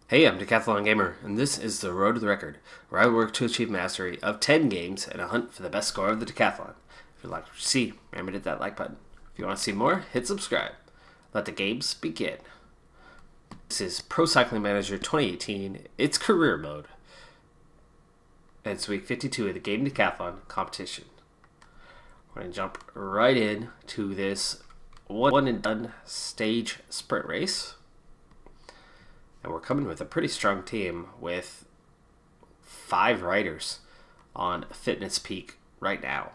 Hey, I'm Decathlon Gamer, and this is the Road to the Record, where I work to achieve mastery of 10 games and a hunt for the best score of the Decathlon. If you like what you see, remember to hit that like button. If you want to see more, hit subscribe. Let the games begin. This is Pro Cycling Manager 2018. It's career mode. And it's week 52 of the Game Decathlon competition. We're going to jump right in to this one and done stage sprint race. And we're coming with a pretty strong team with 5 riders on fitness peak right now.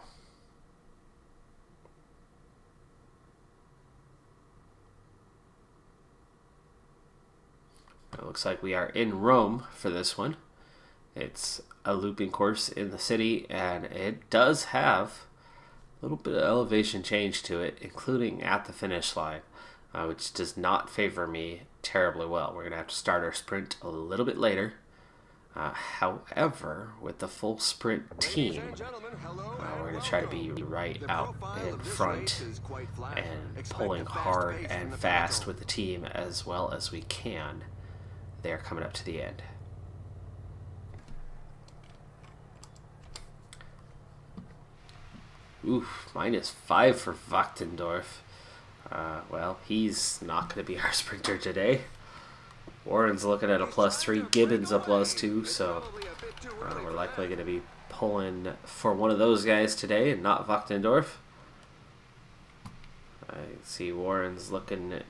It looks like we are in Rome for this one. It's a looping course in the city, and it does have a little bit of elevation change to it, including at the finish line, which does not favor me terribly well. We're going to have to start our sprint a little bit later. However, with the full sprint team, we're going to try to be right out in front and pulling hard and fast with the team as well as we can. They're coming up to the end. Oof, -5 for Wachtendorf. Well, he's not going to be our sprinter today. Warren's looking at a +3, Gibbons a +2, so we're likely going to be pulling for one of those guys today and not Wachtendorf. I see Warren's looking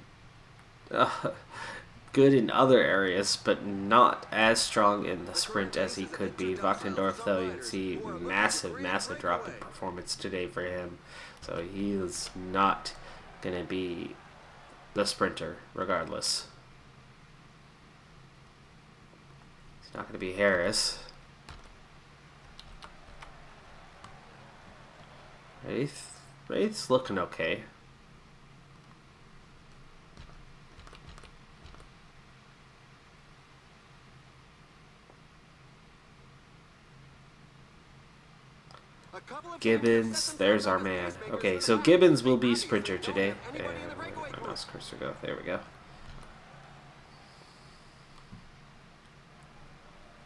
good in other areas, but not as strong in the sprint as he could be. Wachtendorf, though, you can see massive drop in performance today for him. So he is not going to be the sprinter regardless. It's not going to be Harris. Wraith's looking okay. Gibbons, there's our man. Okay, so Gibbons will be sprinter today. And where did my mouse cursor go? There we go.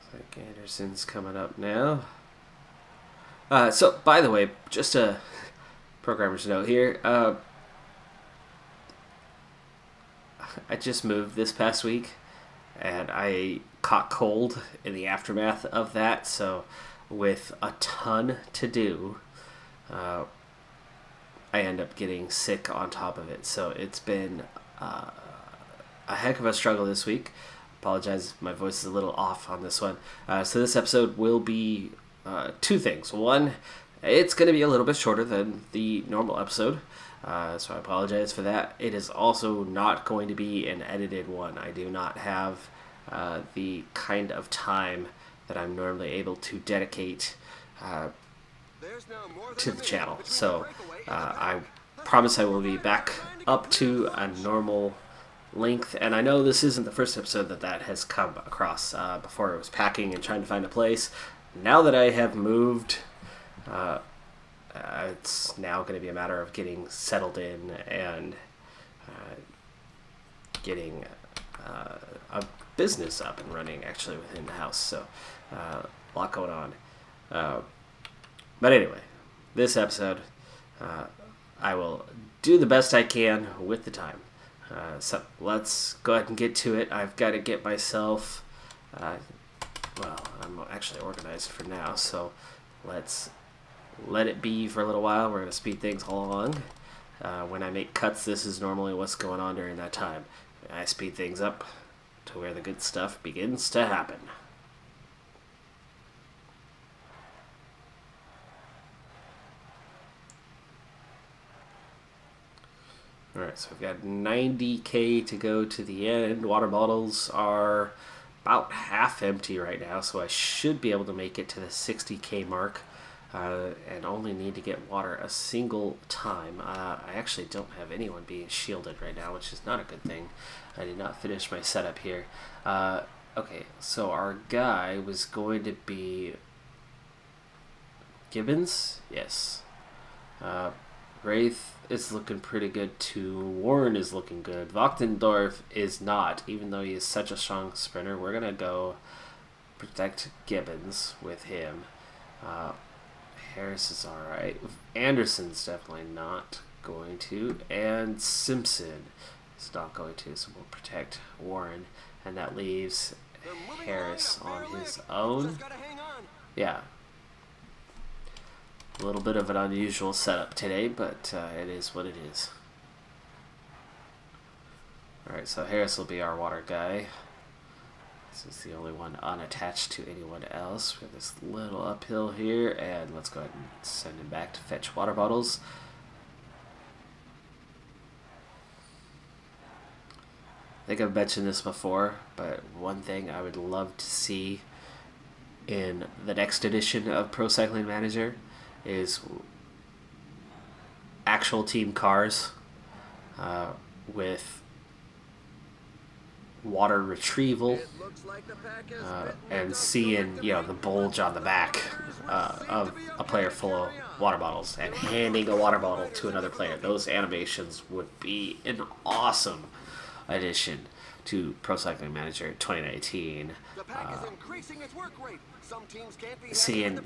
Looks like Anderson's coming up now. So, by the way, just a programmer's note here. I just moved this past week, and I caught cold in the aftermath of that, so with a ton to do, I end up getting sick on top of it. So it's been a heck of a struggle this week. Apologize if my voice is a little off on this one. So this episode will be 2 things. One, it's going to be a little bit shorter than the normal episode, so I apologize for that. It is also not going to be an edited one. I do not have the kind of time that I'm normally able to dedicate to the channel. So I promise I will be back up to a normal length. And I know this isn't the first episode that has come across. Before, it was packing and trying to find a place. Now that I have moved, it's now going to be a matter of getting settled in and getting a business up and running actually within the house. So a lot going on. But anyway, this episode, I will do the best I can with the time. So let's go ahead and get to it. I've got to get myself, well, I'm actually organized for now, so let's let it be for a little while. We're going to speed things along. When I make cuts, this is normally what's going on during that time. I speed things up to where the good stuff begins to happen. Alright, so we've got 90k to go to the end. Water bottles are about half empty right now, so I should be able to make it to the 60k mark, and only need to get water a single time. I actually don't have anyone being shielded right now, which is not a good thing. I did not finish my setup here. Okay, so our guy was going to be Gibbons? Yes. Wraith is looking pretty good too. Warren is looking good. Wachtendorf is not, even though he is such a strong sprinter. We're going to go protect Gibbons with him. Harris is alright. Anderson's definitely not going to. And Simpson is not going to, so we'll protect Warren. And that leaves Harris on his own. Yeah. A little bit of an unusual setup today, but it is what it is. Alright, so Harris will be our water guy. This is the only one unattached to anyone else. We have this little uphill here, and let's go ahead and send him back to fetch water bottles. I think I've mentioned this before, but one thing I would love to see in the next edition of Pro Cycling Manager is actual team cars with water retrieval and seeing the bulge on the back of a player full of water bottles and handing a water bottle to another player. Those animations would be an awesome addition to Pro Cycling Manager 2019. Seeing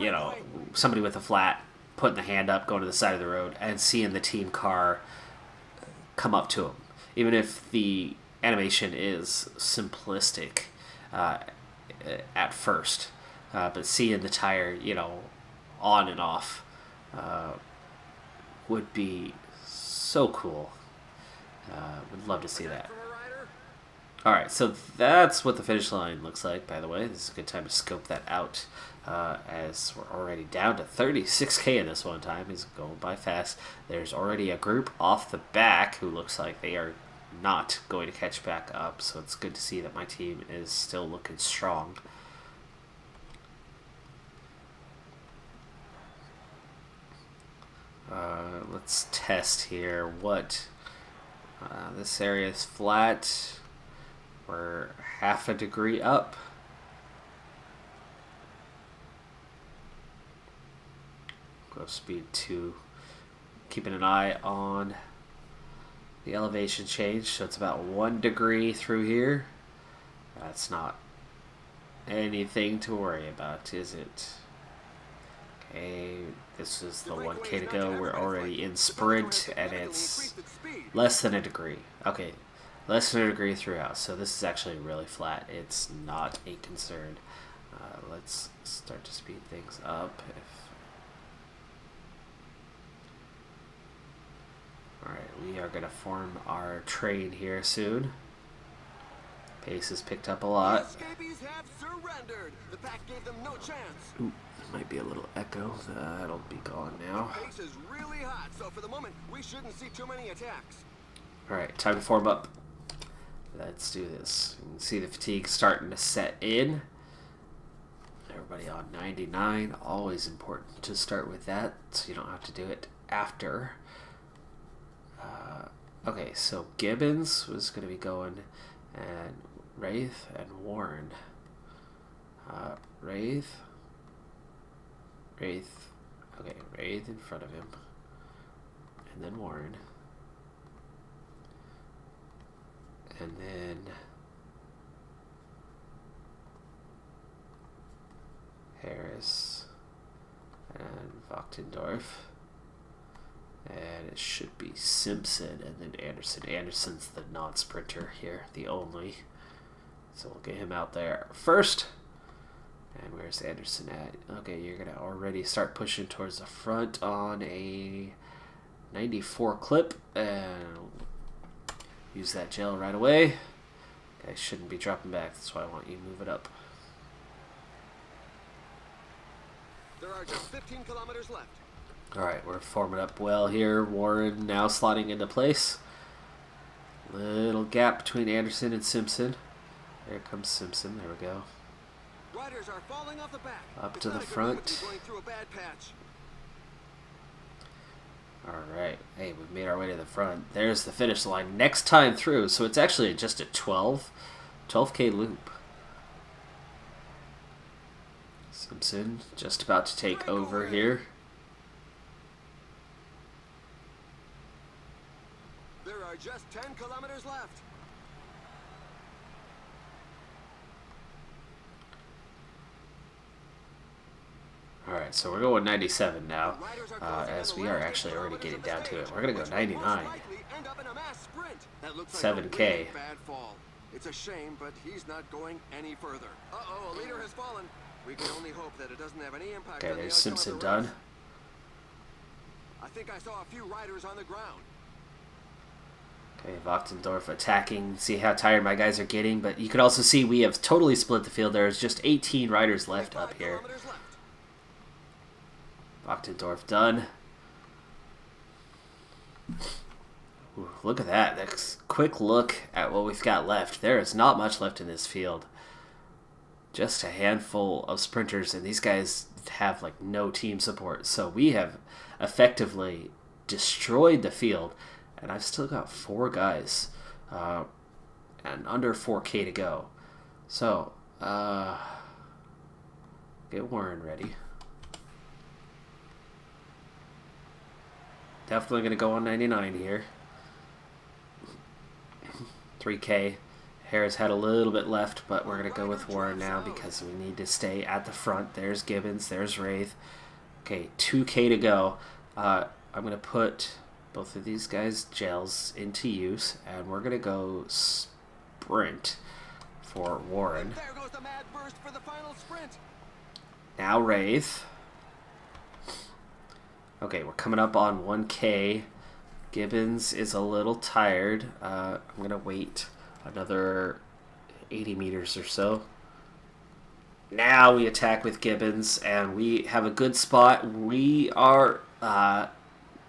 somebody with a flat putting the hand up, going to the side of the road, and seeing the team car come up to him, even if the animation is simplistic at first, but seeing the tire on and off would be so cool. Would love to see that. Alright, so that's what the finish line looks like, by the way. This is a good time to scope that out, as we're already down to 36K in this one time. He's going by fast. There's already a group off the back who looks like they are not going to catch back up, so it's good to see that my team is still looking strong. Let's test here what this area is flat. We're half a degree up. Go speed 2. Keeping an eye on the elevation change, so it's about 1 degree through here. That's not anything to worry about, is it? Okay, this is the 1K to go. We're already in sprint, and it's less than a degree. Okay, less than a degree throughout, so this is actually really flat. It's not a concern. Let's start to speed things up. Alright, we are going to form our train here soon. Pace has picked up a lot. The pack gave them no chance. Ooh, there might be a little echo. That'll be gone now. The pace is really hot, so for the moment we shouldn't see too many attacks. Alright, time to form up. Let's do this. You can see the fatigue starting to set in. Everybody on 99. Always important to start with that, so you don't have to do it after. Okay, so Gibbons was going to be going, and Wraith and Warren. Wraith. Okay, Wraith in front of him. And then Warren. And then Harris and Wachtendorf. And it should be Simpson and then Anderson. Anderson's the non-sprinter here, the only. So we'll get him out there first. And where's Anderson at? Okay, you're going to already start pushing towards the front on a 94 clip. And use that gel right away. Guys shouldn't be dropping back. That's why I want you to move it up. There are just 15 kilometers left. Alright, we're forming up well here. Warren now slotting into place. Little gap between Anderson and Simpson. There comes Simpson. There we go. Riders are falling off the back. Up to the front. Alright. Hey, we've made our way to the front. There's the finish line. Next time through. So it's actually just a 12K loop. Simpson just about to take over here. are just 10 kilometers left. Alright, so we're going 97 now, as we are actually already getting down to it. We're going to go 99. 7K. It's a shame, but he's not going any further. Uh-oh, a leader has fallen. We can only hope that it doesn't have any impact Okay, on the there's outcome Simpson of the done. race. I think I saw a few riders on the ground. Okay, Wachtendorf attacking. See how tired my guys are getting, but you can also see we have totally split the field. There's just 18 riders left up here. Wachtendorf done. Ooh, look at that. That's a quick look at what we've got left. There is not much left in this field. Just a handful of sprinters, and these guys have like no team support. So we have effectively destroyed the field, and I've still got 4 guys and under 4K to go. So, get Warren ready. Definitely going to go on 99 here. 3K. Harris had a little bit left, but we're going to go with Warren now because we need to stay at the front. There's Gibbons. There's Wraith. Okay, 2K to go. I'm going to put both of these guys' gels into use, and we're going to go sprint for Warren. There goes the mad burst for the final sprint. Now Wraith. Okay, we're coming up on 1K. Gibbons is a little tired. I'm going to wait another 80 meters or so. Now we attack with Gibbons, and we have a good spot. We are...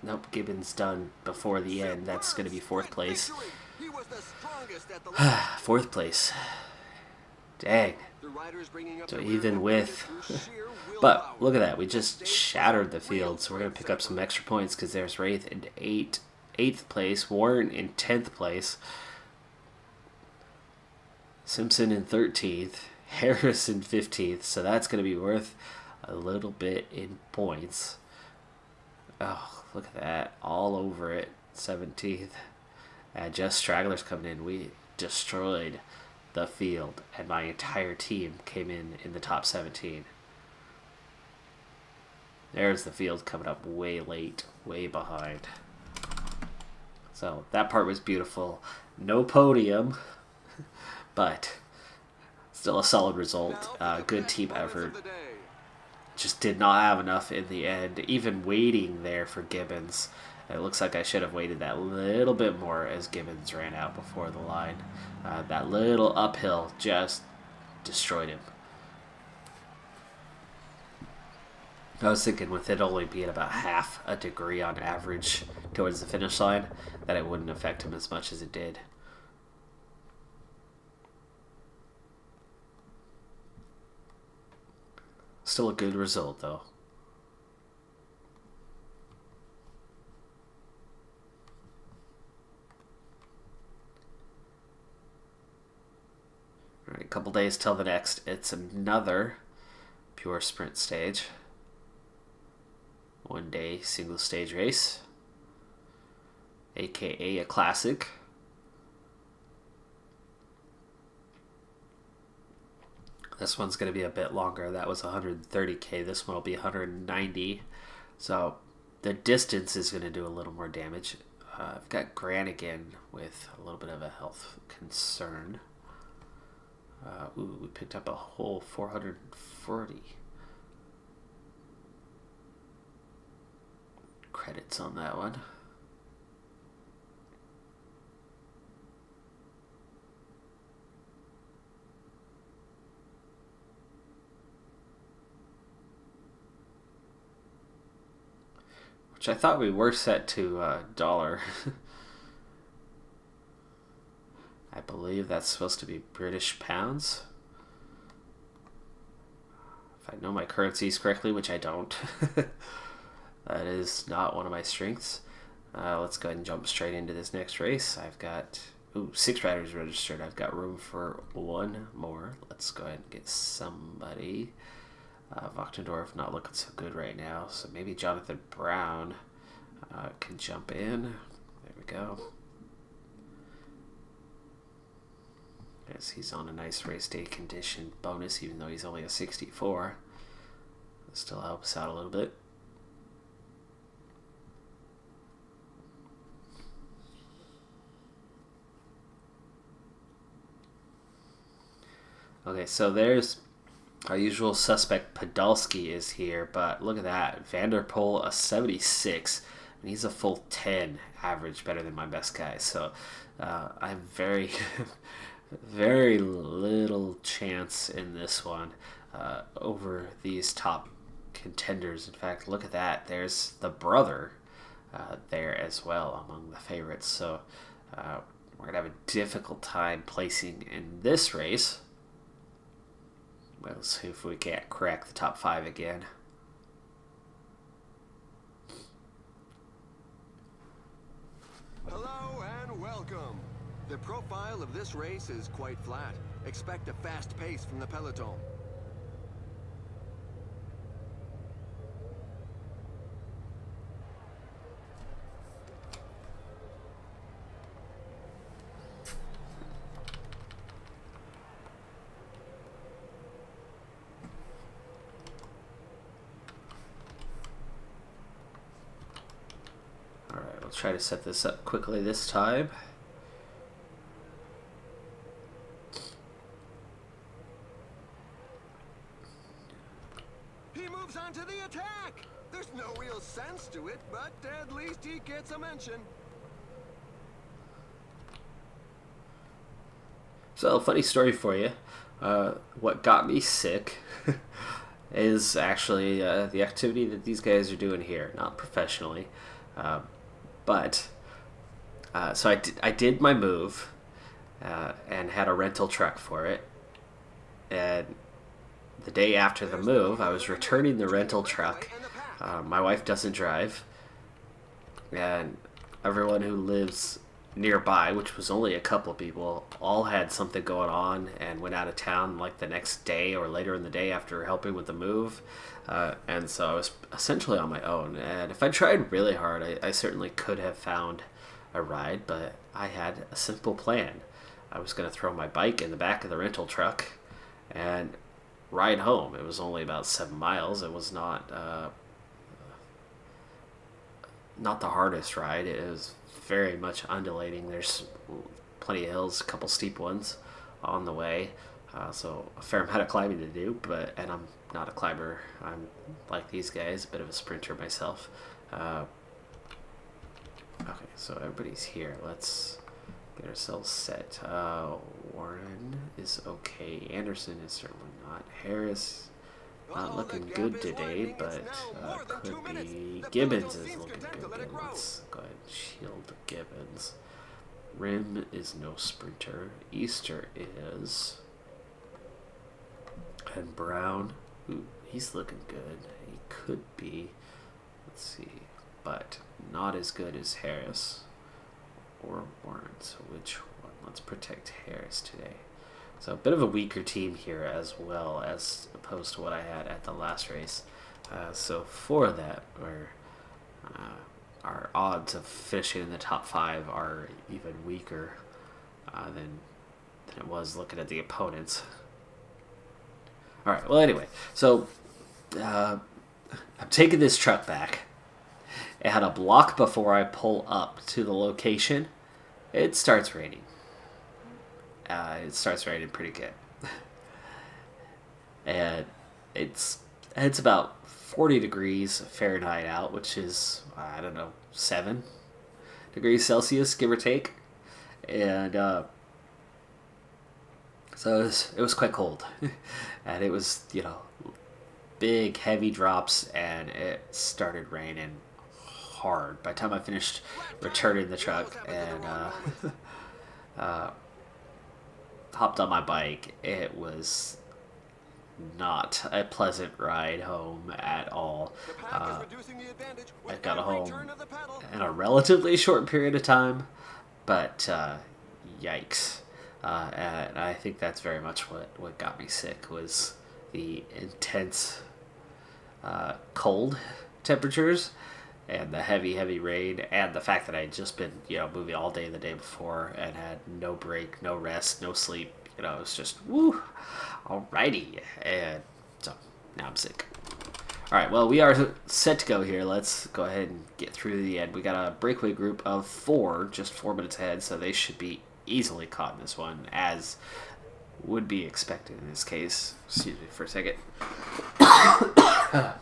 nope, Gibbons done before the end. That's going to be 4th place. 4th place. Dang. So even with... But look at that. We just shattered the field, so we're going to pick up some extra points because there's Wraith in 8th place. Warren in 10th place. Simpson in 13th. Harris in 15th. So that's going to be worth a little bit in points. Oh, look at that. All over it. 17th. And just stragglers coming in. We destroyed the field, and my entire team came in the top 17. There's the field coming up way late, way behind. So that part was beautiful. No podium, but still a solid result. Good team effort. Just did not have enough in the end. Even waiting there for Gibbons. It looks like I should have waited that little bit more as Gibbons ran out before the line. That little uphill just destroyed him. I was thinking with it only being about half a degree on average towards the finish line, that it wouldn't affect him as much as it did. Still a good result, though. All right, a couple days till the next. It's another pure sprint stage. 1 day single stage race, aka a classic. This one's going to be a bit longer. That was 130K. This one will be 190. So the distance is going to do a little more damage. I've got Granigan with a little bit of a health concern. Ooh, we picked up a whole 440 credits on that one. Which I thought we were set to dollar. I believe that's supposed to be British pounds. If I know my currencies correctly, which I don't. That is not one of my strengths. Let's go ahead and jump straight into this next race. I've got 6 riders registered. I've got room for 1 more. Let's go ahead and get somebody. Wachtendorf not looking so good right now, so maybe Jonathan Brown can jump in. There we go. as he's on a nice race day condition bonus, even though he's only a 64. It still helps out a little bit. Okay, so there's our usual suspect. Podolsky is here, but look at that. Vanderpool, a 76, and he's a full 10 average better than my best guy. So I have very, very little chance in this one over these top contenders. In fact, look at that. There's the brother there as well among the favorites. So we're going to have a difficult time placing in this race. Let's see if we can't crack the top 5 again. Hello and welcome. The profile of this race is quite flat. Expect a fast pace from the peloton. Try to set this up quickly this time. He moves on to the attack. There's no real sense to it, but at least he gets a mention. So, funny story for you. What got me sick is actually the activity that these guys are doing here, not professionally. But so I did my move and had a rental truck for it. And the day after the move, I was returning the rental truck. My wife doesn't drive. And everyone who lives nearby, which was only a couple of people, all had something going on and went out of town like the next day or later in the day after helping with the move. And so I was essentially on my own. And if I tried really hard, I certainly could have found a ride, but I had a simple plan. I was going to throw my bike in the back of the rental truck and ride home. It was only about 7 miles. It was not the hardest ride. It was very much undulating. There's plenty of hills, a couple steep ones on the way. So a fair amount of climbing to do, and I'm not a climber. I'm like these guys, a bit of a sprinter myself. Okay, so everybody's here. Let's get ourselves set. Warren is okay. Anderson is certainly not. Harris not looking good today, but could be. Gibbons is looking good. Let's go ahead and shield Gibbons. Rim is no sprinter. Easter is. And Brown, ooh, he's looking good. He could be, let's see, but not as good as Harris or Warren. So which one? Let's protect Harris today. So a bit of a weaker team here as well as opposed to what I had at the last race. So for that, our odds of finishing in the top 5 are even weaker than it was looking at the opponents. All right, well, anyway, so I'm taking this truck back, and a block before I pull up to the location, it starts raining. It starts raining pretty good. And it's about 40 degrees Fahrenheit out, which is, 7 degrees Celsius, give or take. And so it was quite cold. And it was, big, heavy drops, and it started raining hard. By the time I finished returning the truck and hopped on my bike, it was not a pleasant ride home at all. I got home in a relatively short period of time, but yikes. And I think that's very much what got me sick was the intense cold temperatures and the heavy rain, and the fact that I had just been moving all day the day before and had no break, no rest, no sleep, You know, it's just, woo, alrighty. And so, now I'm sick. Alright, well, we are set to go here. Let's go ahead and get through the end. We got a breakaway group of 4, just 4 minutes ahead, so they should be easily caught in this one, as would be expected in this case. Excuse me for a second. I'll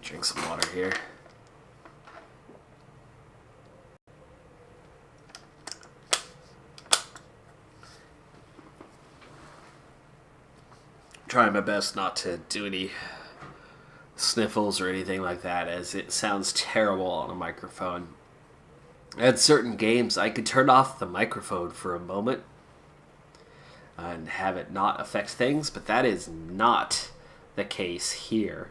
drink some water here. Trying my best not to do any sniffles or anything like that, as it sounds terrible on a microphone. At certain games, I could turn off the microphone for a moment and have it not affect things, but that is not the case here.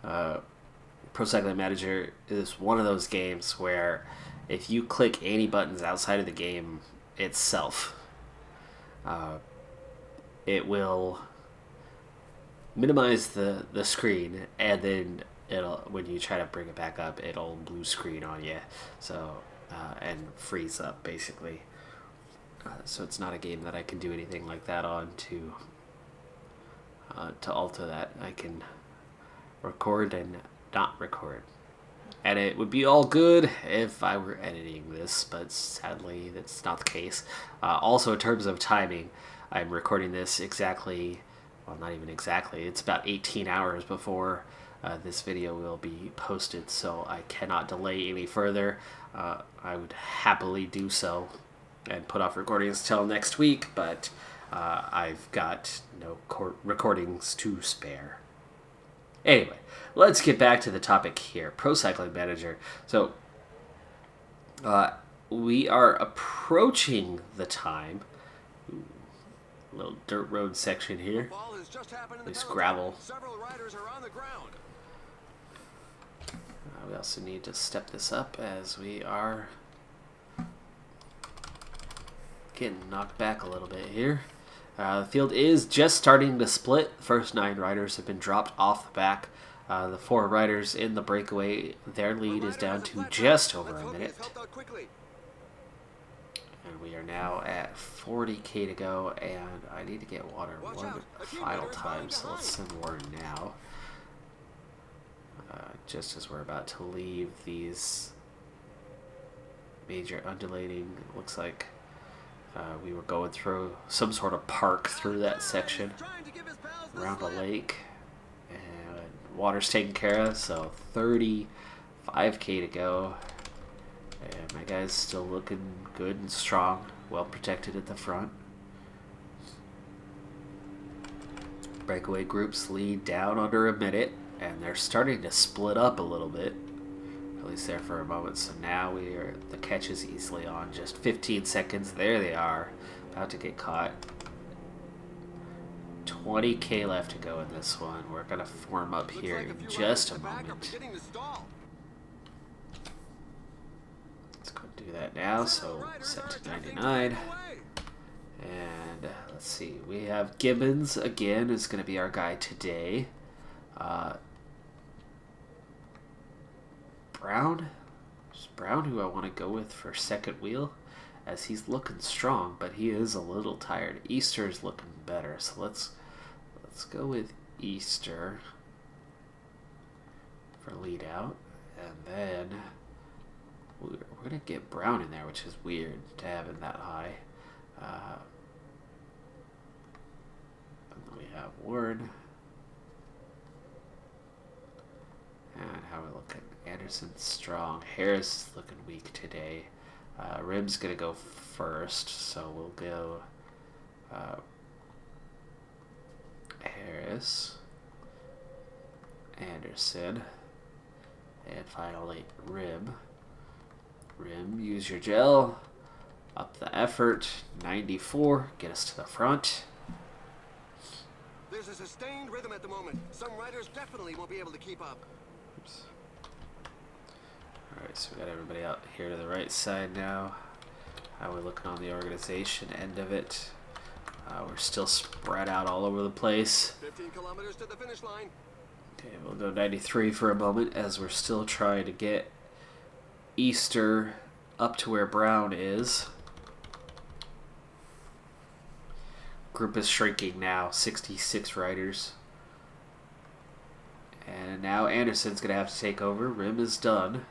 Pro Cycling Manager is one of those games where if you click any buttons outside of the game itself, it will minimize the screen, and then it'll, when you try to bring it back up, it'll blue screen on you, so and freeze up basically. So it's not a game that I can do anything like that on to alter that. I can record and not record, and it would be all good if I were editing this, but sadly that's not the case. Also, in terms of timing, I'm recording this exactly, well, not even exactly, it's about 18 hours before this video will be posted, so I cannot delay any further. I would happily do so and put off recordings till next week, but I've got no recordings to spare. Anyway, let's get back to the topic here. Pro Cycling Manager. So, we are approaching the time. Ooh, little dirt road section here. At least gravel. Several riders are on the ground. We also need to step this up as we are getting knocked back a little bit here. The field is just starting to split. The first 9 riders have been dropped off the back. The 4 riders in the breakaway, their lead is down to just over a minute. And we are now at 40k to go, and I need to get water one final time, so let's send water now. Just as we're about to leave these major undulating, it looks like we were going through some sort of park through that section around a lake, and water's taken care of, so 35k to go, and my guy's still looking good and strong, well protected at the front. Breakaway groups lead down under a minute, and they're starting to split up a little bit, at least there for a moment. So now the catch is easily on. Just 15 seconds. There they are, about to get caught. 20k left to go in this one. We're gonna form up here in just a moment. Let's go do that now. So set to 99. And let's see. We have Gibbons again is going to be our guy today. Brown? It's Brown who I want to go with for second wheel, as he's looking strong, but he is a little tired. Easter is looking better, so let's go with Easter for lead out, and then we're going to get Brown in there, which is weird to have him that high. And then we have Ward. And how are we looking? Anderson's strong. Harris is looking weak today. Rib's going to go first, so we'll go Harris, Anderson, and finally Rib. Use your gel. Up the effort. 94. Get us to the front. There's a sustained rhythm at the moment. Some riders definitely won't be able to keep up. Oops. Alright, so we got everybody out here to the right side now. How are we looking on the organization end of it? We're still spread out all over the place. 15 kilometers to the finish line. Okay, we'll go 93 for a moment as we're still trying to get Easter up to where Brown is. group is shrinking now. 66 riders. And now Anderson's going to have to take over. Rim is done.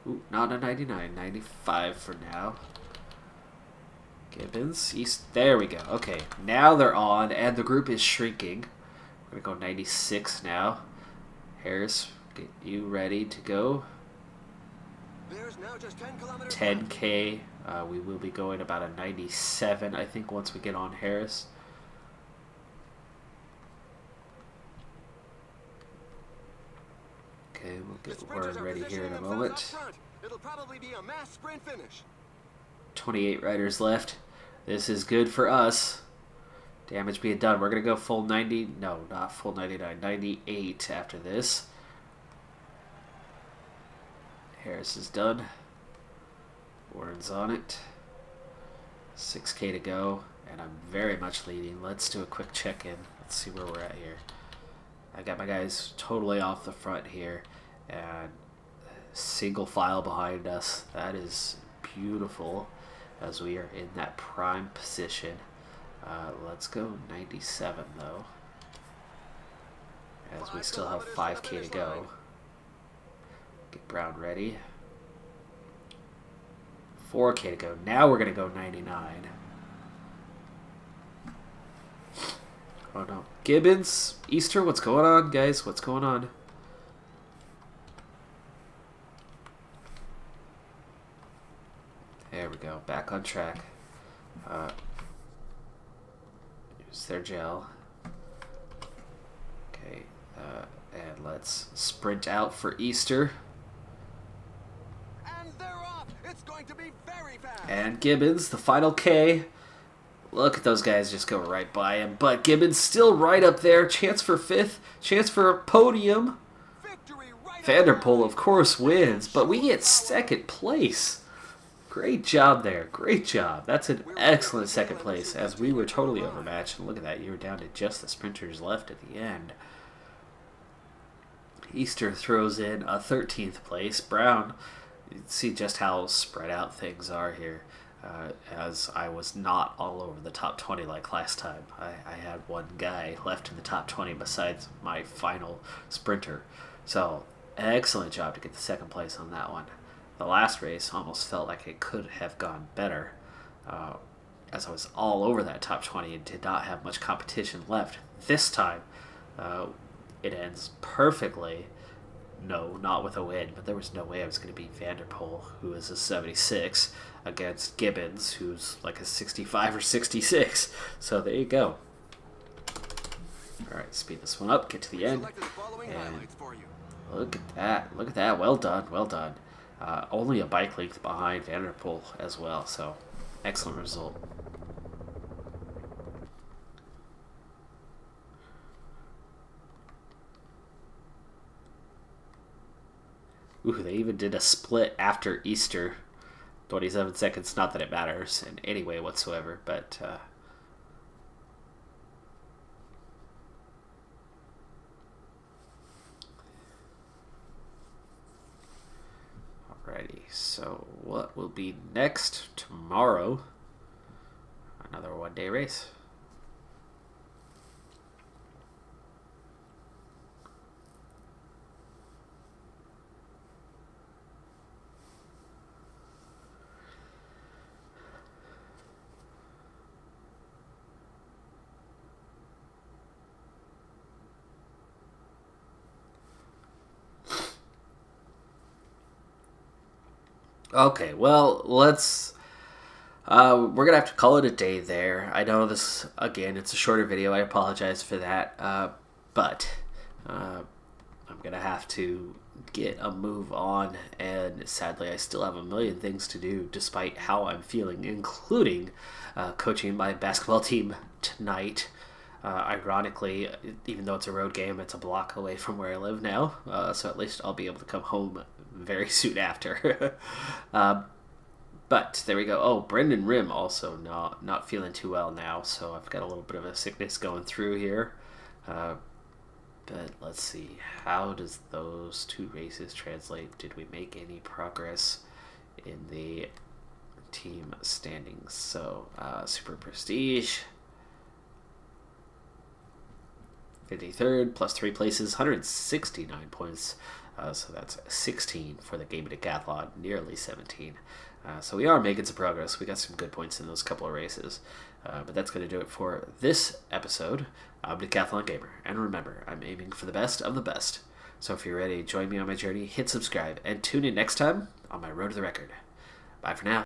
Ooh, not a 99. 95 for now. Gibbons. East. There we go. Okay, now they're on, and the group is shrinking. We're going to go 96 now. Harris, get you ready to go. There's now just 10 kilometers 10K. We will be going about a 97, I think, once we get on Harris. Okay, we'll get word ready here in a moment. It'll probably be a mass sprint finish. 28 riders left. This is good for us. Damage being done. We're going to go full 90. No, not full 99. 98 after this. Harris is done. Warren's on it. 6K to go. And I'm very much leading. Let's do a quick check-in. Let's see where we're at here. I got my guys totally off the front here. And single file behind us. That is beautiful as we are in that prime position. Let's go 97 though, as we still have 5K to go. Get Brown ready. 4K to go. Now we're going to go 99. Oh no. Gibbons, Easter, what's going on, guys? What's going on? There we go. Back on track. Use their gel. Okay. And let's sprint out for Easter. And they're off. It's going to be very fast. And Gibbons, the final K. Look at those guys just go right by him. But Gibbons still right up there. Chance for 5th. Chance for a podium. Victory right Vanderpool, of course, wins. But we get 2nd place. Great job there. Great job. That's an excellent 2nd place, as we were totally overmatched. And look at that. You were down to just the sprinters left at the end. Easter throws in a 13th place. Brown, you can see just how spread out things are here. As I was not all over the top 20 like last time. I had one guy left in the top 20 besides my final sprinter. So, excellent job to get the 2nd place on that one. The last race almost felt like it could have gone better, as I was all over that top 20 and did not have much competition left. This time, it ends perfectly. No, not with a win, but there was no way I was going to beat Vanderpool, who is a 76, against Gibbons, who's like a 65 or 66. So there you go. All right, speed this one up, get to the end. And look at that. Look at that. Well done. Well done. Only a bike length behind Vanderpool as well, so excellent result. Ooh, they even did a split after Easter. 27 seconds, not that it matters in any way whatsoever, but alrighty, so what will be next tomorrow? Another one-day race. Okay, well, let's... we're going to have to call it a day there. I know this, again, it's a shorter video. I apologize for that. But I'm going to have to get a move on. And sadly, I still have a million things to do, despite how I'm feeling, including coaching my basketball team tonight. Ironically, even though it's a road game, it's a block away from where I live now. So at least I'll be able to come home very soon after. But there we go. Oh, Brendan Rim also not feeling too well now, so I've got a little bit of a sickness going through here. But let's see, how does those two races translate? Did we make any progress in the team standings. So, Super Prestige, 53rd, plus 3 places, 169 points. So that's 16 for the game of Decathlon, nearly 17. So we are making some progress. We got some good points in those couple of races. But that's going to do it for this episode. I'm Decathlon Gamer. And remember, I'm aiming for the best of the best. So if you're ready to join me on my journey, hit subscribe and tune in next time on my road to the record. Bye for now.